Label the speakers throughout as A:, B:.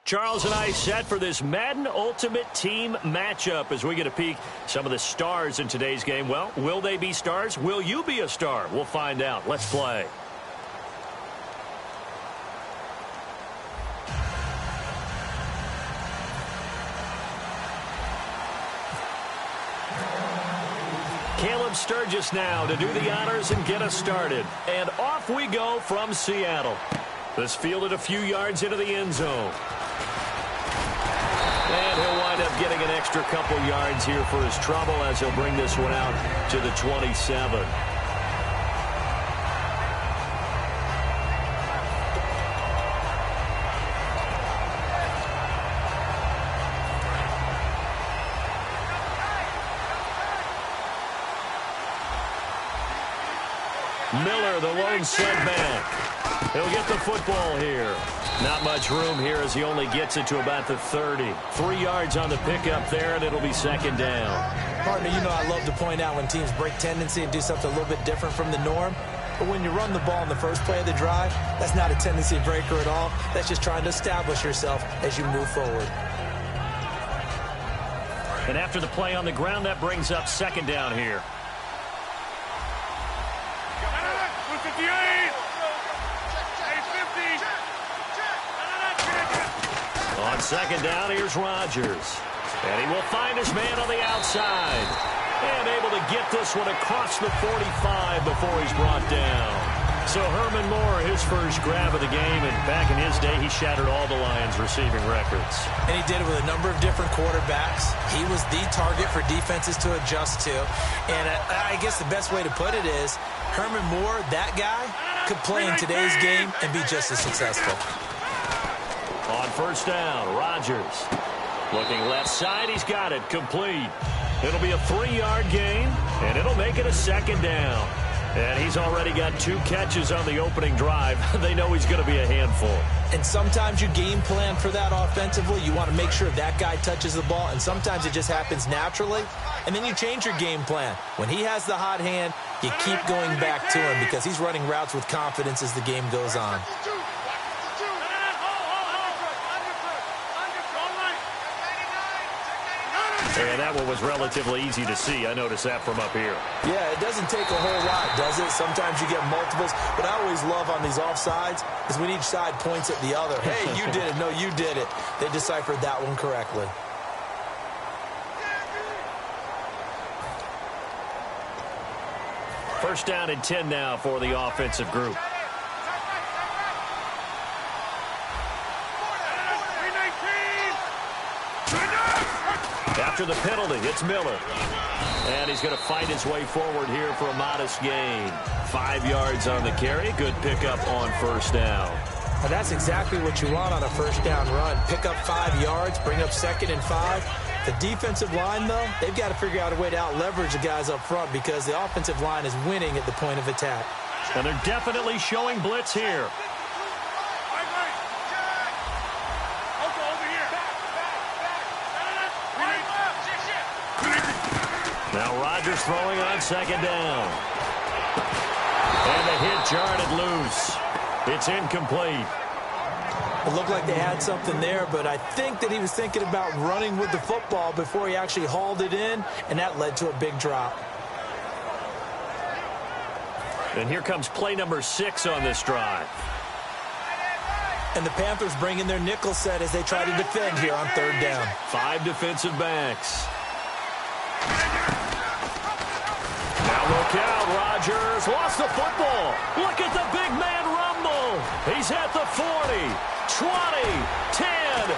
A: Charles and I set for this Madden Ultimate Team matchup as we get a peek some of the stars in today's game. Well, will they be stars? Will you be a star? We'll find out. Let's play. Caleb Sturgis now to do the honors and get us started. And off we go from Seattle. This fielded a few yards into the end zone. And he'll wind up getting an extra couple yards here for his trouble as he'll bring this one out to the 27. Miller, the lone setback. He'll get the football here. Not much room here as he only gets it to about the 30. 3 yards on the pickup there, and it'll be second down.
B: Partner, you know I love to point out when teams break tendency and do something a little bit different from the norm. But when you run the ball in the first play of the drive, that's not a tendency breaker at all. That's just trying to establish yourself as you move forward.
A: And after the play on the ground, that brings up second down here. On second down, here's Rodgers. And he will find his man on the outside. And able to get this one across the 45 before he's brought down. So Herman Moore, his first grab of the game. And back in his day, he shattered all the Lions' receiving records.
B: And he did it with a number of different quarterbacks. He was the target for defenses to adjust to. And I guess the best way to put it is Herman Moore, that guy, could play in today's game and be just as successful.
A: On first down, Rodgers. Looking left side, he's got it. Complete. It'll be a 3-yard gain, and it'll make it a second down. And he's already got 2 catches on the opening drive. They know he's going to be a handful.
B: And sometimes you game plan for that offensively. You want to make sure that guy touches the ball, and sometimes it just happens naturally. And then you change your game plan. When he has the hot hand, you keep going back to him because he's running routes with confidence as the game goes on.
A: And that one was relatively easy to see. I noticed that from up here.
B: Yeah, it doesn't take a whole lot, does it? Sometimes you get multiples. But I always love on these offsides is when each side points at the other. Hey, you did it. No, you did it. They deciphered that one correctly.
A: First down and 10 now for the offensive group. After the penalty, it's Miller. And he's going to fight his way forward here for a modest gain. 5 yards on the carry. Good pickup on first down.
B: Well, that's exactly what you want on a first down run. Pick up 5 yards, bring up 2nd and 5. The defensive line, though, they've got to figure out a way to out-leverage the guys up front because the offensive line is winning at the point of attack.
A: And they're definitely showing blitz here. Now Rodgers throwing on second down. And the hit jarred it loose. It's incomplete.
B: It looked like they had something there, but I think that he was thinking about running with the football before he actually hauled it in, and that led to a big drop.
A: And here comes play number 6 on this drive.
B: And the Panthers bring in their nickel set as they try to defend here on third down.
A: 5 defensive backs. Now look out, Rodgers lost the football. Look at the big man rumble. He's at the 40, 20, 10, 5,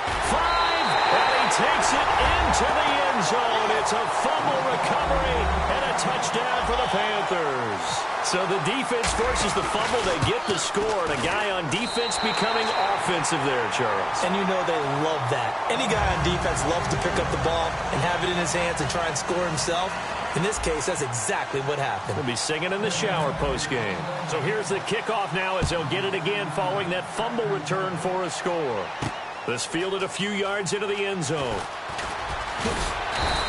A: and he takes it into the end zone. It's a fumble recovery and a touchdown for the Panthers. So the defense forces the fumble. They get the score, and a guy on defense becoming offensive there, Charles.
B: And you know they love that. Any guy on defense loves to pick up the ball and have it in his hands and try and score himself. In this case, that's exactly what happened.
A: He'll be singing in the shower postgame. So here's the kickoff now as they'll get it again following that fumble return for a score. This fielded a few yards into the end zone.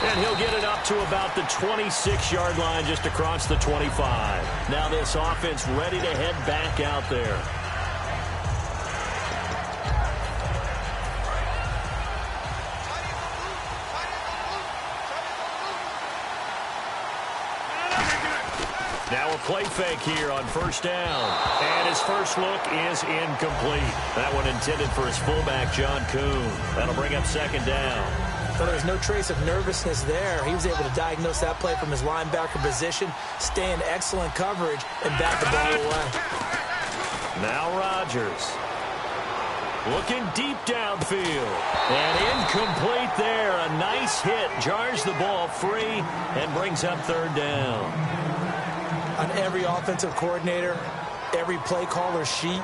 A: And he'll get it up to about the 26-yard line just across the 25. Now this offense ready to head back out there. Now a play fake here on first down. And his first look is incomplete. That one intended for his fullback, John Kuhn. That'll bring up second down.
B: Well, there's no trace of nervousness there. He was able to diagnose that play from his linebacker position, stay in excellent coverage, and bat the ball away.
A: Now Rodgers. Looking deep downfield. And incomplete there. A nice hit. Jars the ball free and brings up third down.
B: On every offensive coordinator, every play caller's sheet,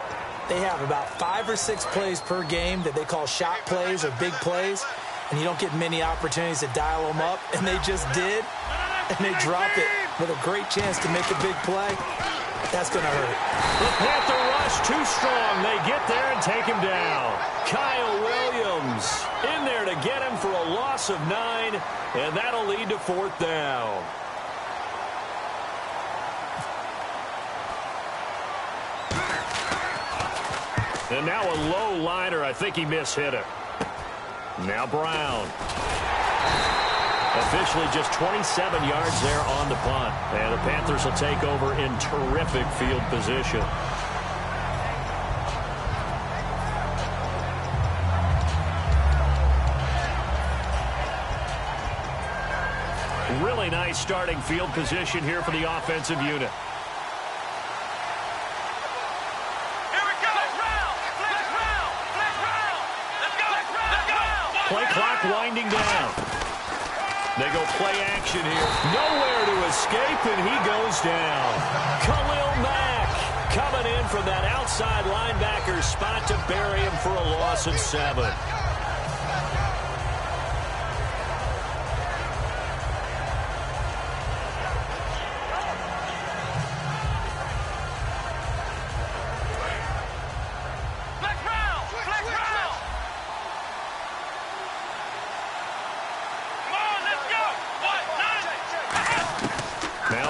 B: they have about 5 or 6 plays per game that they call shot plays or big plays, and you don't get many opportunities to dial them up, and they just did, and they drop it with a great chance to make a big play. That's going to hurt.
A: The Panther rush too strong. They get there and take him down. Kyle Williams in there to get him for a loss of 9, and that'll lead to fourth down. And now a low liner. I think he mishit it. Now Brown. Officially just 27 yards there on the punt. And the Panthers will take over in terrific field position. Really nice starting field position here for the offensive unit. Play clock winding down. They go play action here. Nowhere to escape, and he goes down. Khalil Mack coming in from that outside linebacker spot to bury him for a loss of 7.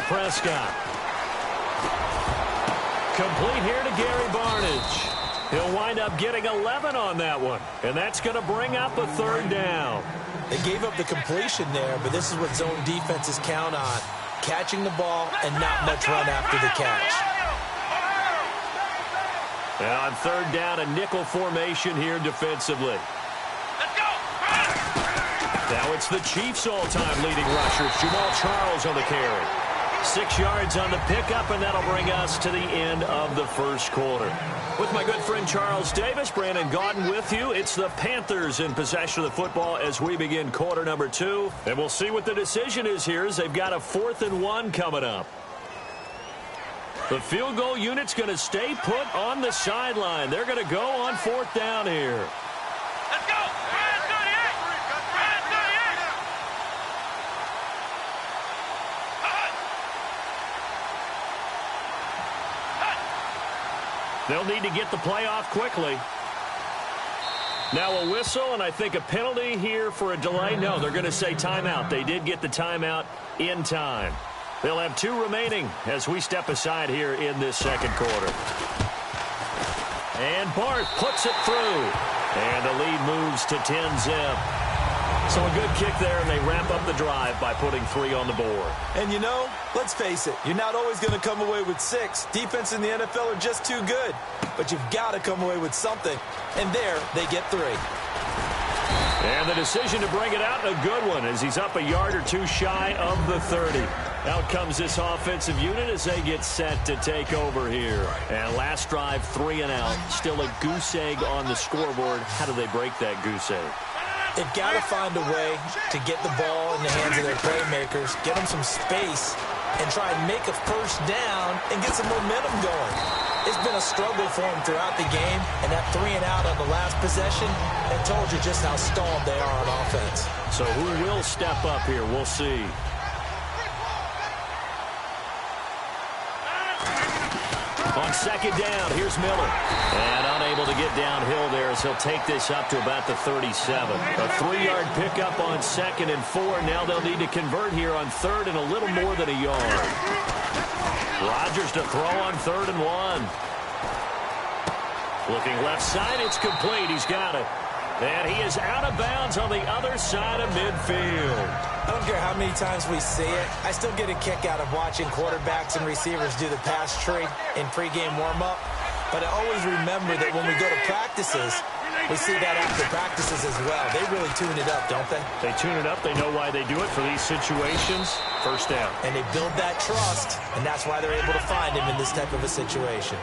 A: Prescott. Complete here to Gary Barnidge. He'll wind up getting 11 on that one, and that's going to bring up a third down.
B: They gave up the completion there, but this is what zone defenses count on, catching the ball and not much run after the catch.
A: Now on third down, a nickel formation here defensively. Now it's the Chiefs' all-time leading rushers, Jamal Charles on the carry. 6 yards on the pickup, and that'll bring us to the end of the first quarter. With my good friend Charles Davis, Brandon Gaudin with you. It's the Panthers in possession of the football as we begin quarter number 2. And we'll see what the decision is here as they've got a 4th and 1 coming up. The field goal unit's going to stay put on the sideline. They're going to go on 4th down here.
C: Let's go!
A: They'll need to get the play off quickly. Now a whistle, and I think a penalty here for a delay. No, they're going to say timeout. They did get the timeout in time. They'll have 2 remaining as we step aside here in this second quarter. And Barth puts it through. And the lead moves to 10-zip. So a good kick there, and they wrap up the drive by putting 3 on the board.
B: And you know, let's face it, you're not always going to come away with 6. Defense in the NFL are just too good. But you've got to come away with something. And there, they get 3.
A: And the decision to bring it out, a good one, as he's up a yard or 2 shy of the 30. Out comes this offensive unit as they get set to take over here. And last drive, 3 and out. Still a goose egg on the scoreboard. How do they break that goose egg?
B: They've got to find a way to get the ball in the hands of their playmakers, get them some space, and try and make a first down and get some momentum going. It's been a struggle for them throughout the game, and that 3 and out on the last possession, that told you just how stalled they are on offense.
A: So who will step up here? We'll see. On second down, here's Miller. And unable to get downhill there as he'll take this up to about the 37. A 3-yard pickup on 2nd and 4. Now they'll need to convert here on 3rd and a little more than a yard. Rodgers to throw on 3rd and 1. Looking left side, it's complete. He's got it. And he is out of bounds on the other side of midfield.
B: I don't care how many times we see it. I still get a kick out of watching quarterbacks and receivers do the pass tree in pregame warm-up. But I always remember that when we go to practices, we see that after practices as well. They really tune it up, don't they?
A: They tune it up. They know why they do it for these situations. First down.
B: And they build that trust, and that's why they're able to find him in this type of a situation.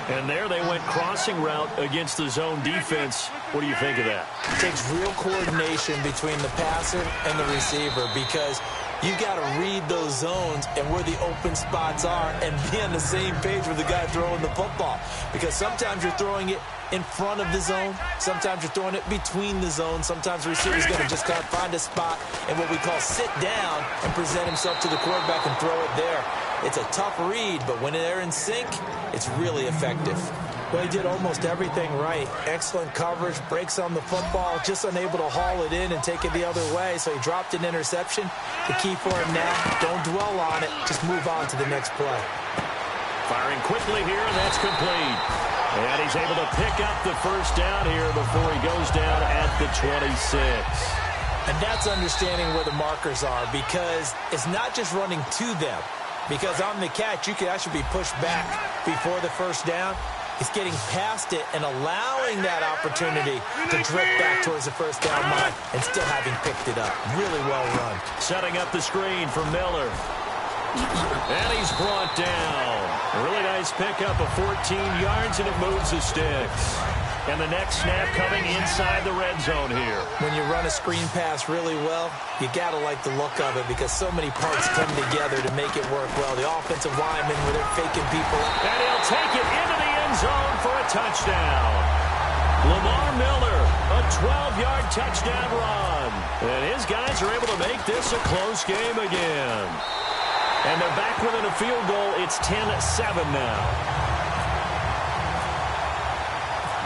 A: And there they went crossing route against the zone defense. What do you think of that?
B: It takes real coordination between the passer and the receiver because you got to read those zones and where the open spots are and be on the same page with the guy throwing the football. Because sometimes you're throwing it in front of the zone. Sometimes you're throwing it between the zones. Sometimes the receiver's going to just kind of find a spot and what we call sit down and present himself to the quarterback and throw it there. It's a tough read, but when they're in sync, it's really effective. Well, he did almost everything right. Excellent coverage, breaks on the football, just unable to haul it in and take it the other way, so he dropped an interception. The key for him now, don't dwell on it, just move on to the next play.
A: Firing quickly here, and that's complete. And he's able to pick up the first down here before he goes down at the 26.
B: And that's understanding where the markers are because it's not just running to them. Because on the catch, you can actually be pushed back before the first down. It's getting past it and allowing that opportunity to drift back towards the first down line and still having picked it up. Really well run.
A: Setting up the screen for Miller. And he's brought down. A really nice pickup of 14 yards, and it moves the sticks. And the next snap coming inside the red zone here.
B: When you run a screen pass really well, you got to like the look of it because so many parts come together to make it work well. The offensive linemen, where they're faking people.
A: And he'll take it into the end zone for a touchdown. Lamar Miller, a 12-yard touchdown run. And his guys are able to make this a close game again. And they're back within a field goal. It's 10-7 now.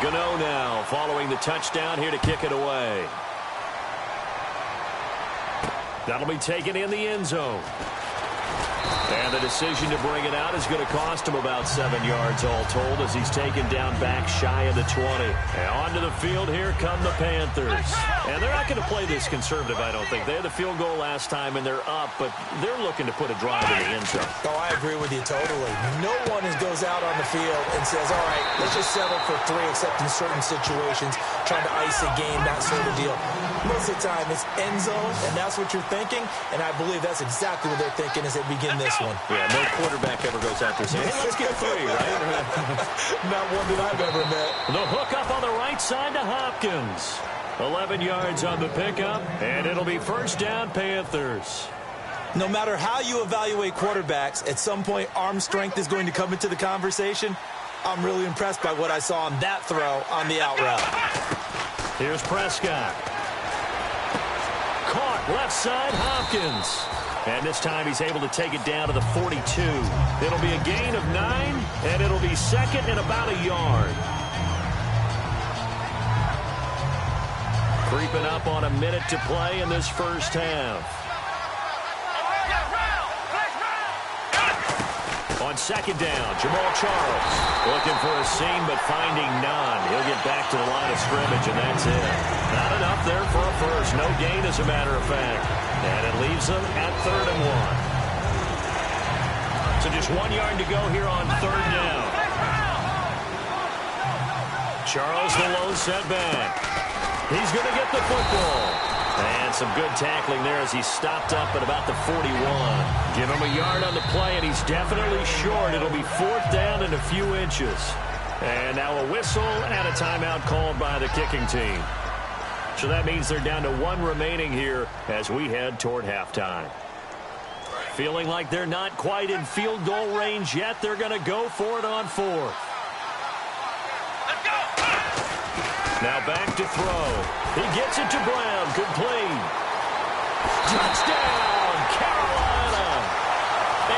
A: Gano now following the touchdown here to kick it away. That'll be taken in the end zone. And the decision to bring it out is going to cost him about 7 yards all told as he's taken down back shy of the 20. And onto the field here come the Panthers. And they're not going to play this conservative, I don't think. They had the field goal last time, and they're up, but they're looking to put a drive in the end zone.
B: Oh, I agree with you totally. No one goes out on the field and says, all right, let's just settle for 3, except in certain situations, trying to ice a game, that sort of deal. Most of the time, it's end zone, and that's what you're thinking, and I believe that's exactly what they're thinking as they begin this one.
A: Yeah, no quarterback ever goes out there saying, hey, let's get 3, right?
B: Not one that I've ever met.
A: The hook up on the right side to Hopkins. 11 yards on the pickup, and it'll be first down Panthers.
B: No matter how you evaluate quarterbacks, at some point arm strength is going to come into the conversation. I'm really impressed by what I saw on that throw on the out route.
A: Here's Prescott. Caught left side, Hopkins. And this time he's able to take it down to the 42. It'll be a gain of 9, and it'll be second and about a yard. Creeping up on a minute to play in this first half. On second down, Jamal Charles looking for a seam but finding none. He'll get back to the line of scrimmage, and that's it. Not enough there for a first. No gain, as a matter of fact. And it leaves them at 3rd and 1. So just 1 yard to go here on 3rd down. Charles, the lone setback. He's going to get the football. And some good tackling there as he stopped up at about the 41. Give him a yard on the play, and he's definitely short. It'll be 4th down and a few inches. And now a whistle and a timeout called by the kicking team. So that means they're down to 1 remaining here as we head toward halftime. Feeling like they're not quite in field goal range yet. They're going to go for it on 4th. Now back to throw. He gets it to Brown. Complete. Touchdown, Carolina.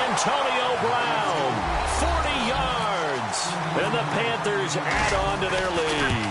A: Antonio Brown, 40 yards. And the Panthers add on to their lead.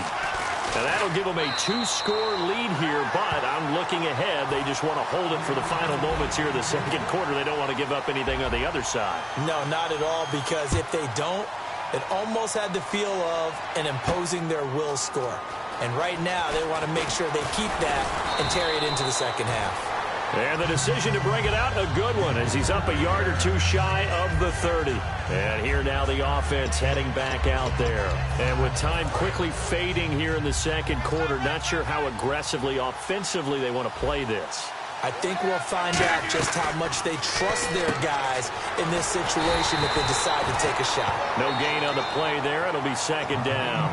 A: And that'll give them a 2-score lead here, but I'm looking ahead. They just want to hold it for the final moments here in the second quarter. They don't want to give up anything on the other side.
B: No, not at all, because if they don't, it almost had the feel of an imposing their will score. And right now, they want to make sure they keep that and carry it into the second half.
A: And the decision to bring it out, a good one, as he's up a yard or two shy of the 30. And here now the offense heading back out there. And with time quickly fading here in the second quarter, not sure how aggressively, offensively they want to play this.
B: I think we'll find out just how much they trust their guys in this situation if they decide to take a shot.
A: No gain on the play there. It'll be second down.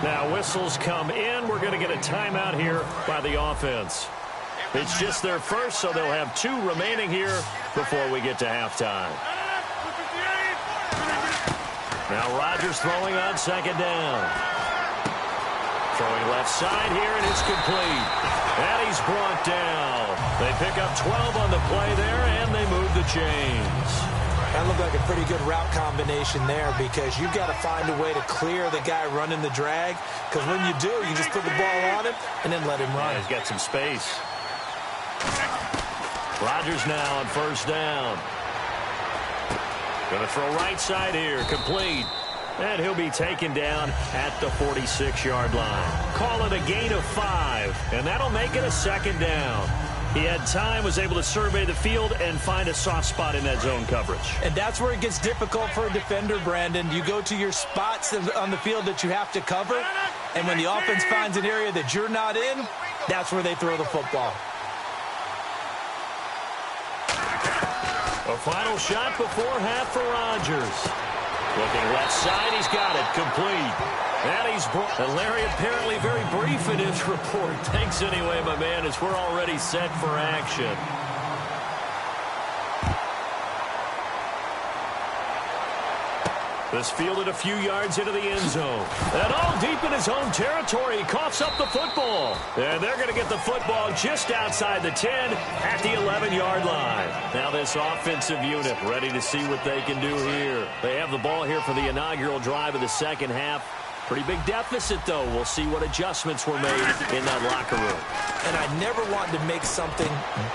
A: Now whistles come in. We're going to get a timeout here by the offense. It's just their first, so they'll have 2 remaining here before we get to halftime. Now Rodgers throwing on second down. Throwing left side here, and it's complete. And he's brought down. They pick up 12 on the play there, and they move the chains.
B: That looked like a pretty good route combination there because you've got to find a way to clear the guy running the drag, because when you do, you just put the ball on him and then let him run.
A: Yeah, he's got some space. Rodgers now on first down. Going to throw right side here, complete. And he'll be taken down at the 46-yard line. Call it a gain of 5, and that'll make it a second down. He had time, was able to survey the field and find a soft spot in that zone coverage.
B: And that's where it gets difficult for a defender, Brandon. You go to your spots on the field that you have to cover, and when the offense finds an area that you're not in, that's where they throw the football.
A: A final shot before half for Rodgers. Looking left side, he's got it, complete. And Larry apparently very brief in his report. Thanks anyway, my man, as we're already set for action. This fielded a few yards into the end zone. And all deep in his own territory, he coughs up the football. And they're going to get the football just outside the 10 at the 11-yard line. Now this offensive unit ready to see what they can do here. They have the ball here for the inaugural drive of the second half. Pretty big deficit, though. We'll see what adjustments were made in that locker room.
B: And I never want to make something.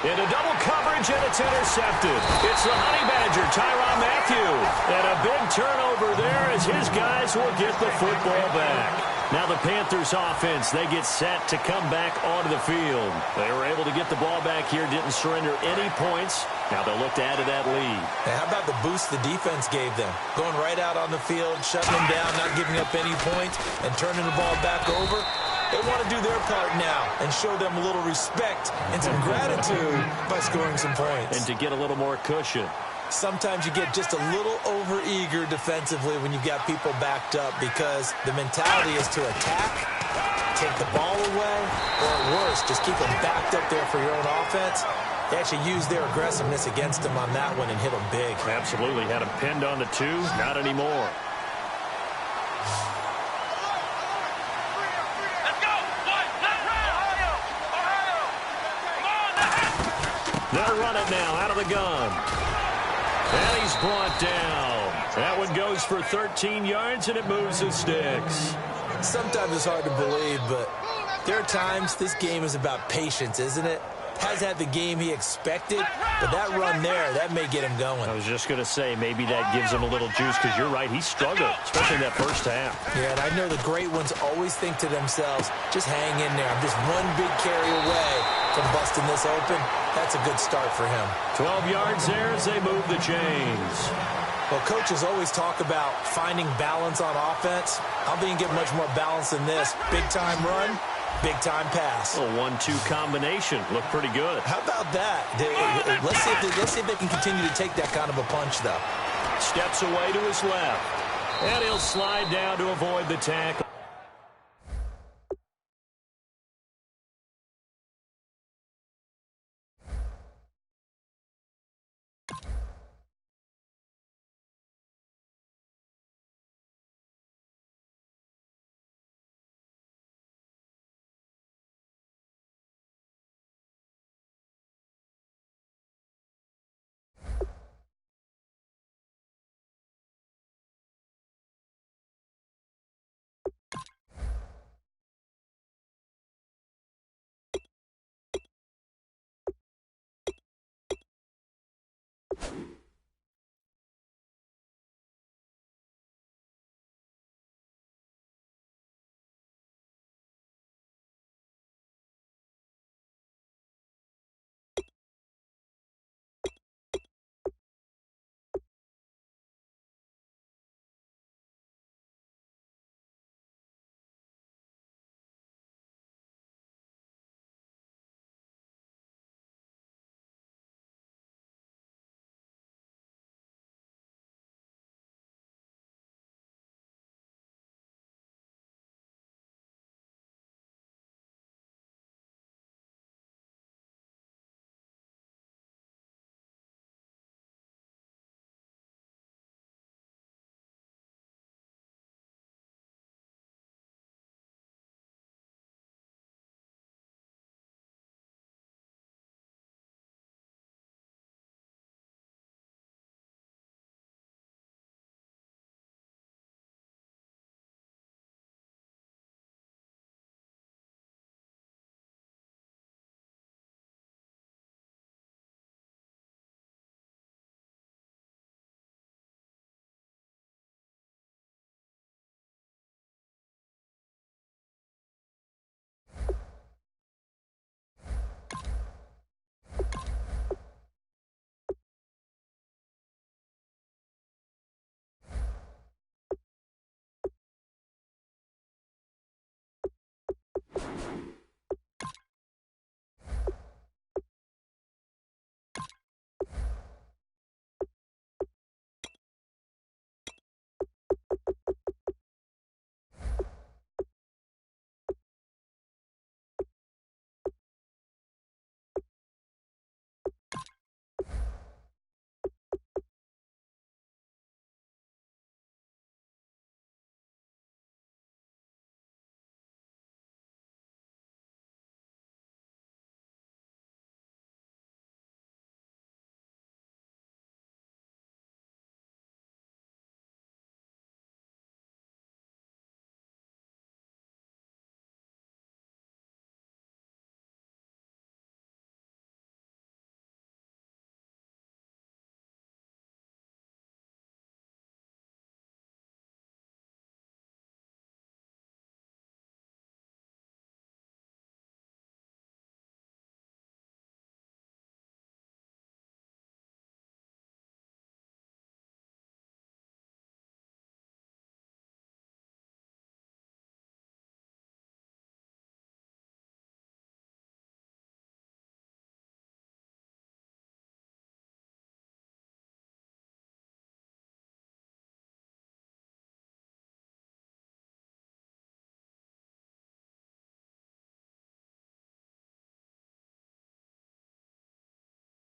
A: Into double coverage, and it's intercepted. It's the Honey Badger, Tyrann Mathieu. And a big turnover there as his guys will get the football back. Now the Panthers offense, they get set to come back onto the field. They were able to get the ball back here, didn't surrender any points. Now they'll look to add to that lead.
B: And how about the boost the defense gave them? Going right out on the field, shutting them down, not giving up any points, and turning the ball back over. They want to do their part now and show them a little respect and some gratitude by scoring some points.
A: And to get a little more cushion.
B: Sometimes you get just a little over-eager defensively when you've got people backed up because the mentality is to attack, take the ball away, or worse, just keep them backed up there for your own offense. They actually used their aggressiveness against them on that one and hit them big.
A: Absolutely. Had them pinned on the 2. Not anymore. They'll run it now out of the gun. And he's brought down. That one goes for 13 yards, and it moves the sticks.
B: Sometimes it's hard to believe, but there are times this game is about patience, isn't it? Has had the game he expected, but that run there, that may get him going.
A: I was just going to say, maybe that gives him a little juice, because you're right, he struggled, especially in that first half.
B: Yeah, and I know the great ones always think to themselves, just hang in there. I'm just one big carry away from busting this open. That's a good start for him. 12 yards there as they move the chains. Well, coaches always talk about finding balance on offense. I don't think you can get much more balance than this. Big-time run, big-time pass.
A: A 1-2 combination. Looked pretty good.
B: How about that? Let's see if they can continue to take that kind of a punch, though.
A: Steps away to his left. And he'll slide down to avoid the tackle.